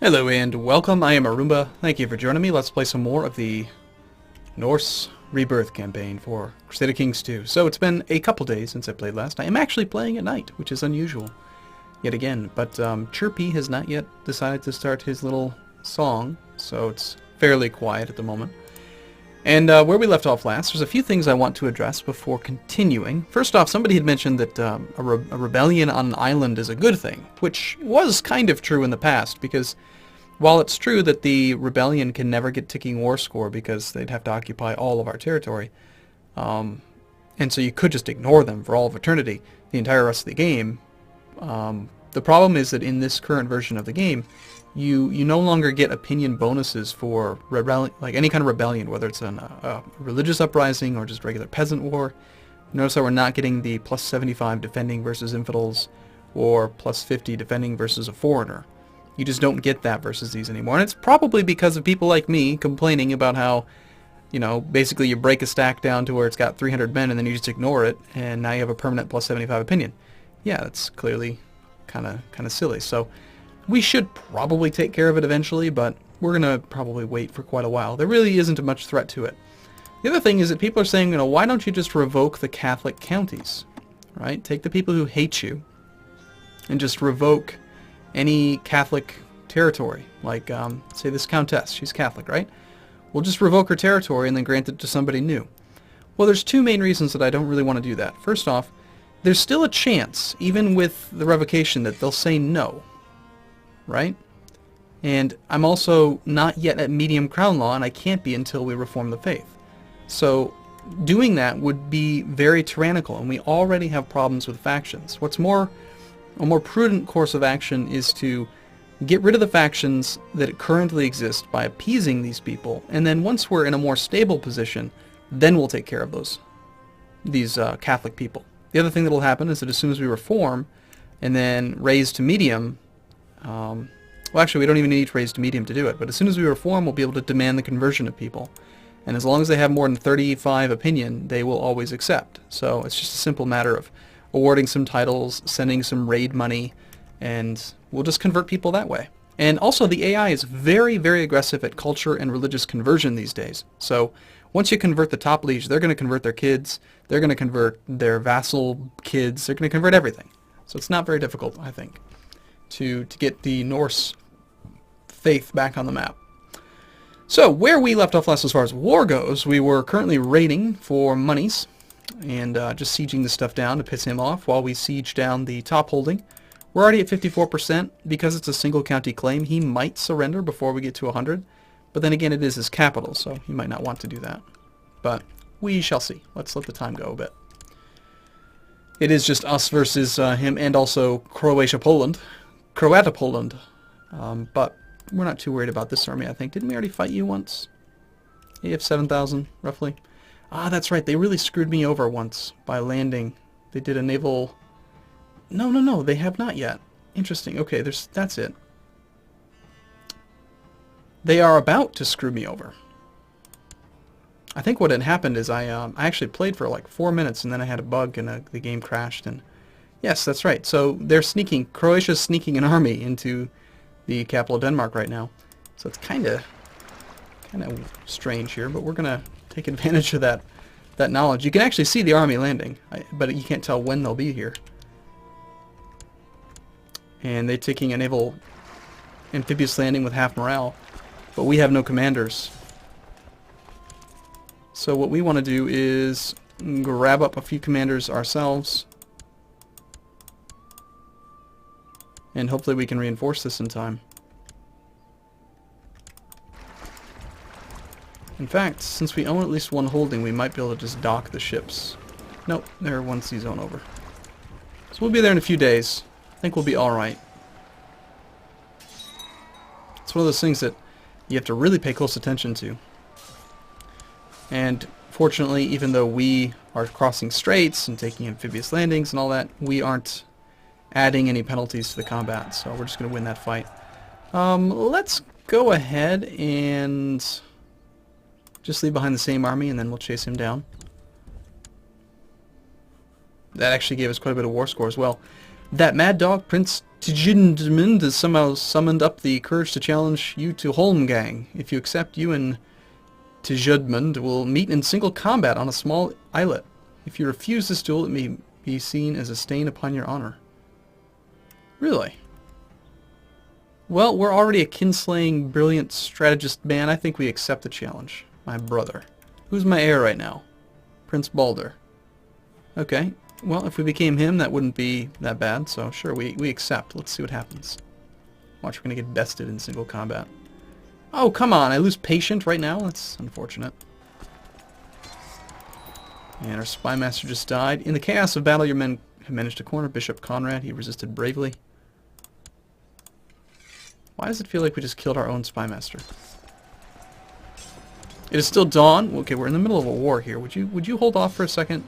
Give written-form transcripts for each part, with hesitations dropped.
Hello and welcome, I am Arumba. Thank you for joining me. Let's play some more of the Norse Rebirth campaign for Crusader Kings 2. So it's been a couple days since I played last. I am actually playing at night, which is unusual yet again. But Chirpy has not yet decided to start his little song, so it's fairly quiet at the moment. And where we left off last, there's a few things I want to address before continuing. First off, somebody had mentioned that a rebellion on an island is a good thing, which was kind of true in the past, because while it's true that the rebellion can never get ticking war score because they'd have to occupy all of our territory, and so you could just ignore them for all of eternity, the entire rest of the game, the problem is that in this current version of the game, you no longer get opinion bonuses for like any kind of rebellion, whether it's a religious uprising or just regular peasant war. Notice how we're not getting the plus 75 defending versus infidels or plus 50 defending versus a foreigner. You just don't get that versus these anymore. And it's probably because of people like me complaining about how, you know, basically you break a stack down to where it's got 300 men and then you just ignore it, and now you have a permanent plus 75 opinion. Yeah, that's clearly kind of silly. So we should probably take care of it eventually, but we're going to probably wait for quite a while. There really isn't much threat to it. The other thing is that people are saying, you know, why don't you just revoke the Catholic counties, right? Take the people who hate you and just revoke any Catholic territory. Like, say this countess, she's Catholic, right? We'll just revoke her territory and then grant it to somebody new. Well, there's two main reasons that I don't really want to do that. First off, there's still a chance, even with the revocation, that they'll say no. Right? And I'm also not yet at medium crown law, and I can't be until we reform the faith. So doing that would be very tyrannical, and we already have problems with factions. What's more, a more prudent course of action is to get rid of the factions that currently exist by appeasing these people, and then once we're in a more stable position, then we'll take care of these Catholic people. The other thing that will happen is that as soon as we reform and then raise to medium, well, actually, we don't even need to raise to medium to do it, but as soon as we reform, we'll be able to demand the conversion of people. And as long as they have more than 35 opinion, they will always accept. So it's just a simple matter of awarding some titles, sending some raid money, and we'll just convert people that way. And also, the AI is very, very aggressive at culture and religious conversion these days. So once you convert the top liege, they're going to convert their kids, they're going to convert their vassal kids, they're going to convert everything. So it's not very difficult, I think, to get the Norse faith back on the map. So where we left off last as far as war goes, we were currently raiding for monies and just sieging the stuff down to piss him off while we siege down the top holding. We're already at 54%. Because it's a single county claim, he might surrender before we get to 100. But then again, it is his capital, so he might not want to do that. But we shall see. Let's let the time go a bit. It is just us versus him, and also Croatia, Poland. But we're not too worried about this army, I think. Didn't we already fight you once? You have 7,000, roughly. Ah, that's right. They really screwed me over once by landing. They did a naval... No, they have not yet. Interesting. Okay, that's it. They are about to screw me over. I think what had happened is I actually played for like 4 minutes, and then I had a bug, and the game crashed, and... Yes, that's right. So they're sneaking. Croatia's sneaking an army into the capital of Denmark right now. So it's kind of strange here, but we're gonna take advantage of that knowledge. You can actually see the army landing, but you can't tell when they'll be here. And they're taking a naval amphibious landing with half morale, but we have no commanders. So what we want to do is grab up a few commanders ourselves, and hopefully we can reinforce this in time. In fact, since we own at least one holding, we might be able to just dock the ships. Nope, they're one sea zone over. So we'll be there in a few days. I think we'll be alright. It's one of those things that you have to really pay close attention to. And fortunately, even though we are crossing straits and taking amphibious landings and all that, we aren't adding any penalties to the combat, so we're just going to win that fight. Let's go ahead and just leave behind the same army, and then we'll chase him down. That actually gave us quite a bit of war score as well. That mad dog, Prince Tjindmund has somehow summoned up the courage to challenge you to Holmgang. If you accept, you and Tjindmund will meet in single combat on a small islet. If you refuse this duel, it may be seen as a stain upon your honor. Really? Well, we're already a kinslaying, brilliant strategist man. I think we accept the challenge. My brother. Who's my heir right now? Prince Balder. Okay. Well, if we became him, that wouldn't be that bad. So, sure, we accept. Let's see what happens. Watch, we're going to get bested in single combat. Oh, come on. I lose patient right now? That's unfortunate. And our spy master just died. In the chaos of battle, your men have managed to corner Bishop Conrad. He resisted bravely. Why does it feel like we just killed our own spy master? It is still dawn. Okay, we're in the middle of a war here. Would you hold off for a second?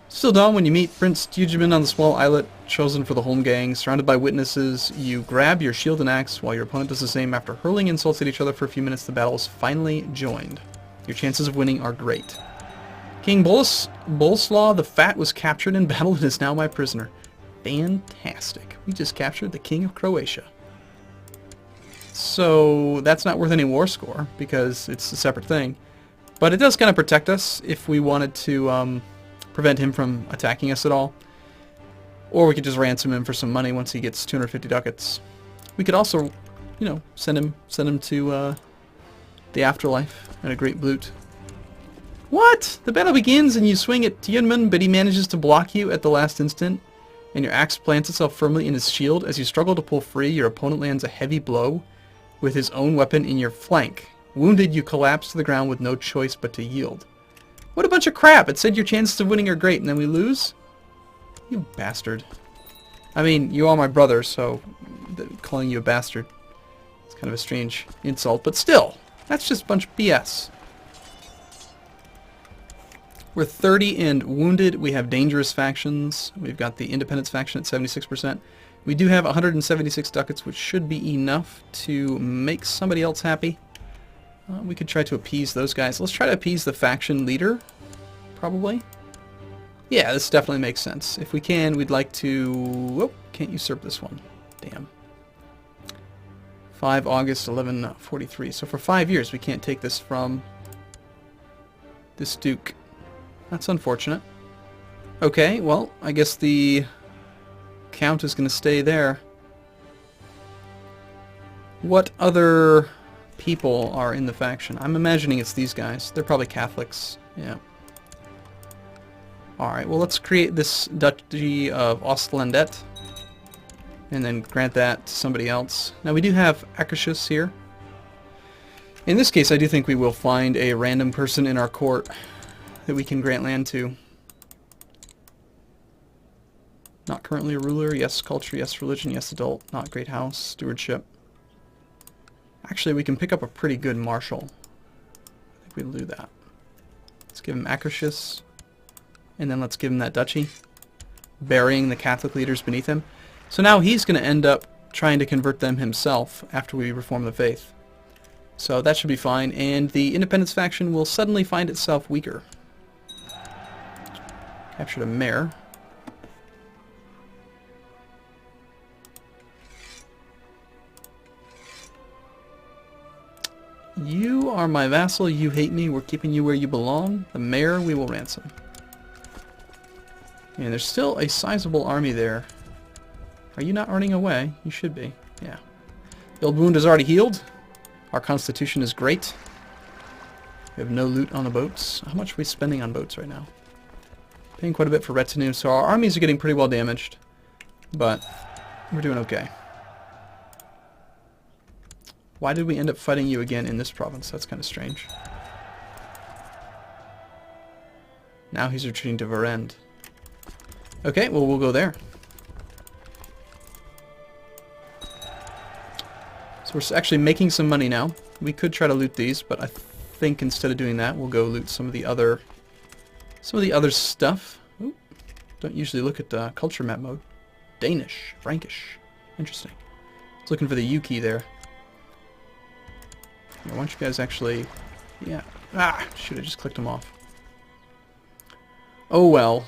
Still dawn when you meet Prince Tjugman on the small islet chosen for the Holmgang. Surrounded by witnesses, you grab your shield and axe while your opponent does the same. After hurling insults at each other for a few minutes, the battle is finally joined. Your chances of winning are great. King Boleslaw the Fat was captured in battle and is now my prisoner. Fantastic. We just captured the King of Croatia. So that's not worth any war score because it's a separate thing. But it does kind of protect us if we wanted to prevent him from attacking us at all. Or we could just ransom him for some money once he gets 250 ducats. We could also, you know, send him to the afterlife and a great loot. What? The battle begins and you swing at Tjunman, but he manages to block you at the last instant. And your axe plants itself firmly in his shield. As you struggle to pull free, your opponent lands a heavy blow with his own weapon in your flank. Wounded, you collapse to the ground with no choice but to yield. What a bunch of crap! It said your chances of winning are great, and then we lose? You bastard. I mean, you are my brother, so calling you a bastard is kind of a strange insult, but still, that's just a bunch of BS. We're 30 and wounded. We have dangerous factions. We've got the independence faction at 76%. We do have 176 ducats, which should be enough to make somebody else happy. We could try to appease those guys. Let's try to appease the faction leader, probably. Yeah, this definitely makes sense. If we can, we'd like to... Oh, can't usurp this one. Damn. 5 August 1143. So for 5 years, we can't take this from this duke. That's unfortunate. Okay, well, I guess the count is going to stay there. What other people are in the faction? I'm imagining it's these guys. They're probably Catholics. Yeah. Alright, well, let's create this Duchy of Ostlandet and then grant that to somebody else. Now, we do have Akershus here. In this case, I do think we will find a random person in our court that we can grant land to. Not currently a ruler, yes culture, yes religion, yes adult, not great house, stewardship. Actually, we can pick up a pretty good marshal. I think we'll do that. Let's give him Akershus, and then let's give him that duchy, burying the Catholic leaders beneath him. So now he's going to end up trying to convert them himself after we reform the faith. So that should be fine, and the independence faction will suddenly find itself weaker. Captured a mayor. You are my vassal, you hate me, we're keeping you where you belong. The mayor we will ransom. And there's still a sizable army there. Are you not running away? You should be. Yeah. The old wound is already healed. Our constitution is great. We have no loot on the boats. How much are we spending on boats right now? Paying quite a bit for retinue, so our armies are getting pretty well damaged. But we're doing okay. Why did we end up fighting you again in this province? That's kind of strange. Now he's retreating to Varend. Okay, well, we'll go there. So we're actually making some money now. We could try to loot these, but I think instead of doing that, we'll go loot some of the other stuff. Ooh, don't usually look at culture map mode. Danish, Frankish. Interesting. I was looking for the U key there. Why don't you guys actually... Yeah. Ah! Should have just clicked them off. Oh well.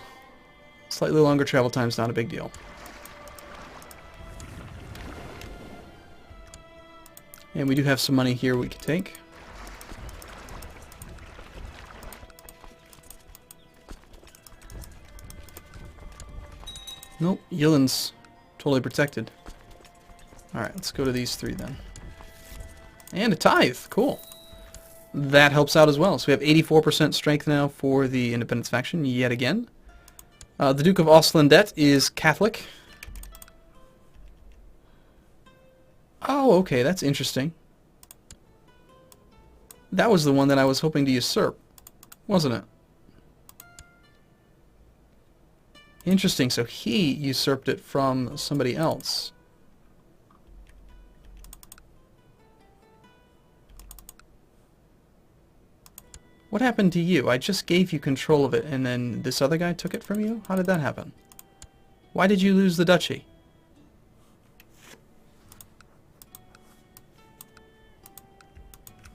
Slightly longer travel time's not a big deal. And we do have some money here we can take. Nope, Yillin's totally protected. Alright, let's go to these three then. And a tithe, cool. That helps out as well. So we have 84% strength now for the Independence faction, yet again. The Duke of Oslandet is Catholic. Oh, okay, that's interesting. That was the one that I was hoping to usurp, wasn't it? Interesting, so he usurped it from somebody else. What happened to you? I just gave you control of it, and then this other guy took it from you? How did that happen? Why did you lose the duchy?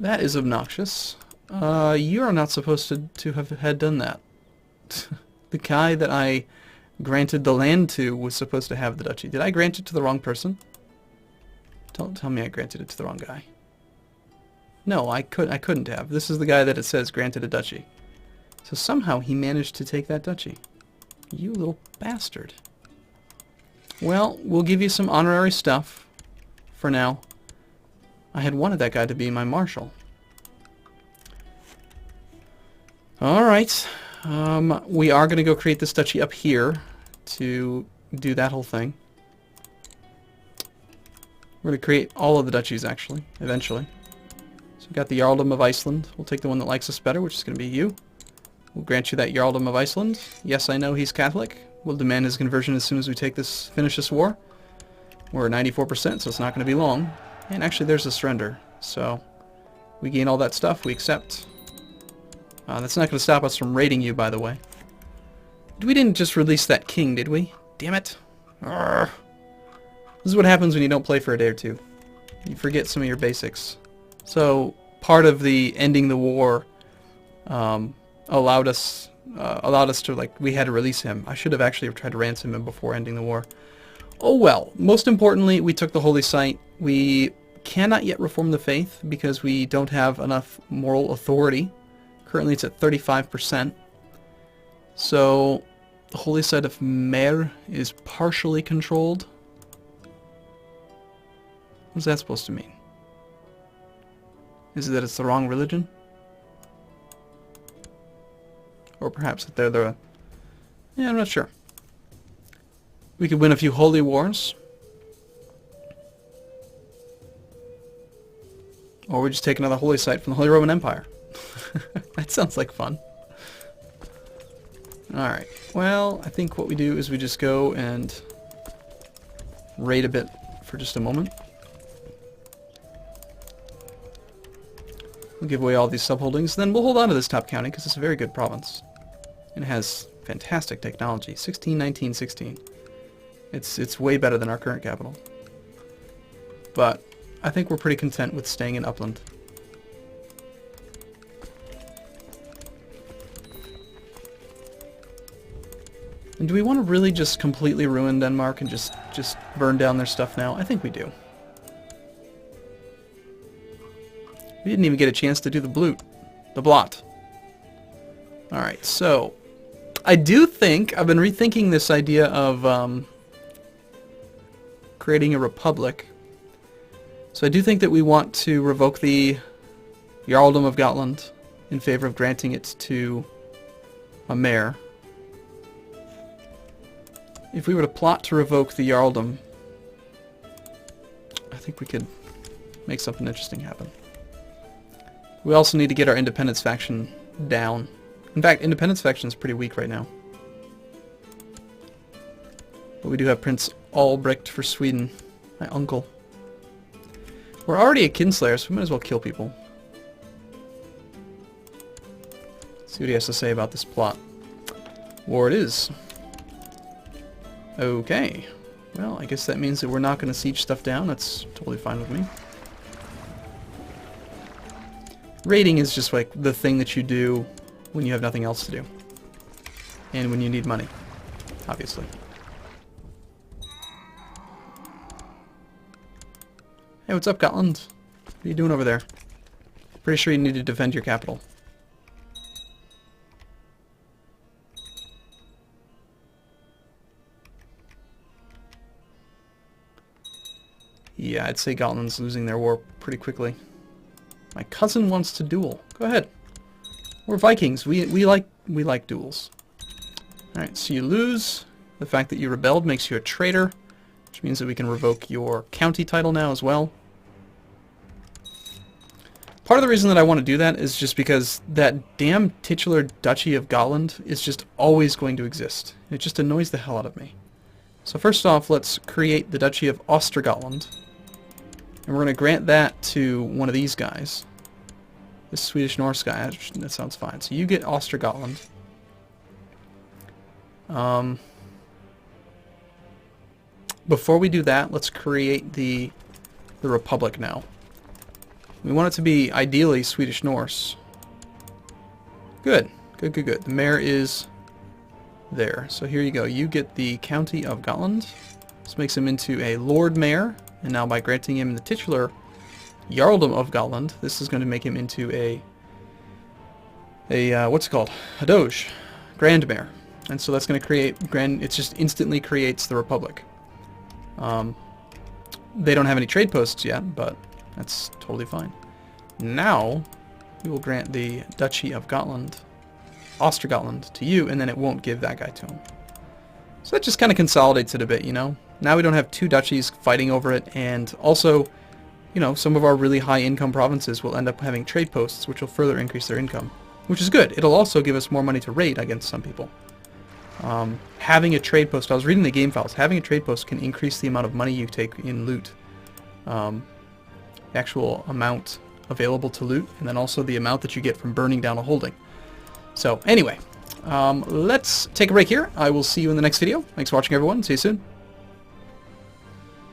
That is obnoxious. You are not supposed to have had done that. The guy that I granted the land to was supposed to have the duchy. Did I grant it to the wrong person? Don't tell me I granted it to the wrong guy. No, I couldn't have. This is the guy that it says granted a duchy. So somehow he managed to take that duchy. You little bastard. Well, we'll give you some honorary stuff for now. I had wanted that guy to be my marshal. Alright. We are going to go create this duchy up here to do that whole thing. We're going to create all of the duchies, actually, eventually. So we've got the Jarldom of Iceland. We'll take the one that likes us better, which is going to be you. We'll grant you that Jarldom of Iceland. Yes, I know he's Catholic. We'll demand his conversion as soon as we finish this war. We're at 94%, so it's not going to be long. And actually, there's a surrender. So we gain all that stuff. We accept. That's not going to stop us from raiding you, by the way. We didn't just release that king, did we? Damn it. Arrgh. This is what happens when you don't play for a day or two. You forget some of your basics. So part of the ending the war allowed us to, like, we had to release him. I should have actually tried to ransom him before ending the war. Oh well. Most importantly, we took the holy site. We cannot yet reform the faith because we don't have enough moral authority. Currently it's at 35%. So the holy site of Mer is partially controlled. What's that supposed to mean? Is it that it's the wrong religion? Or perhaps that they're the... Yeah, I'm not sure. We could win a few holy wars. Or we just take another holy site from the Holy Roman Empire. That sounds like fun. Alright, well, I think what we do is we just go and raid a bit for just a moment. We'll give away all these subholdings, then we'll hold on to this top county because it's a very good province. And it has fantastic technology. 16, 19, 16. It's way better than our current capital. But I think we're pretty content with staying in Upland. And do we want to really just completely ruin Denmark and just burn down their stuff now? I think we do. We didn't even get a chance to do the blot. Alright, so I do think, I've been rethinking this idea of creating a republic. So I do think that we want to revoke the Jarldom of Gotland in favor of granting it to a mayor. If we were to plot to revoke the Jarldom, I think we could make something interesting happen. We also need to get our Independence faction down. In fact, Independence faction is pretty weak right now. But we do have Prince Albrecht for Sweden, my uncle. We're already a kinslayer, so we might as well kill people. Let's see what he has to say about this plot. War it is. Okay. Well, I guess that means that we're not going to siege stuff down. That's totally fine with me. Raiding is just like the thing that you do when you have nothing else to do. And when you need money, obviously. Hey, what's up, Gotland? What are you doing over there? Pretty sure you need to defend your capital. Yeah, I'd say Gotland's losing their war pretty quickly. My cousin wants to duel. Go ahead. We're Vikings. We like duels. Alright, so you lose. The fact that you rebelled makes you a traitor, which means that we can revoke your county title now as well. Part of the reason that I want to do that is just because that damn titular Duchy of Gotland is just always going to exist. It just annoys the hell out of me. So first off, let's create the Duchy of Ostergotland. And we're going to grant that to one of these guys. This Swedish Norse guy. That sounds fine. So you get Ostergotland. Before we do that, let's create the Republic now. We want it to be ideally Swedish Norse. Good. Good, good, good. The mayor is there. So here you go. You get the County of Gotland. This makes him into a Lord Mayor. And now by granting him the titular Jarldom of Gotland, this is going to make him into a what's it called? A Doge. Grand Mayor. And so that's going to create it just instantly creates the Republic. They don't have any trade posts yet, but that's totally fine. Now, we will grant the Duchy of Gotland, Ostergotland, to you, and then it won't give that guy to him. So that just kind of consolidates it a bit, you know? Now we don't have two duchies fighting over it, and also, you know, some of our really high-income provinces will end up having trade posts, which will further increase their income, which is good. It'll also give us more money to raid against some people. Having a trade post, I was reading the game files, having a trade post can increase the amount of money you take in loot. The actual amount available to loot, and then also the amount that you get from burning down a holding. So anyway, let's take a break here. I will see you in the next video. Thanks for watching, everyone. See you soon.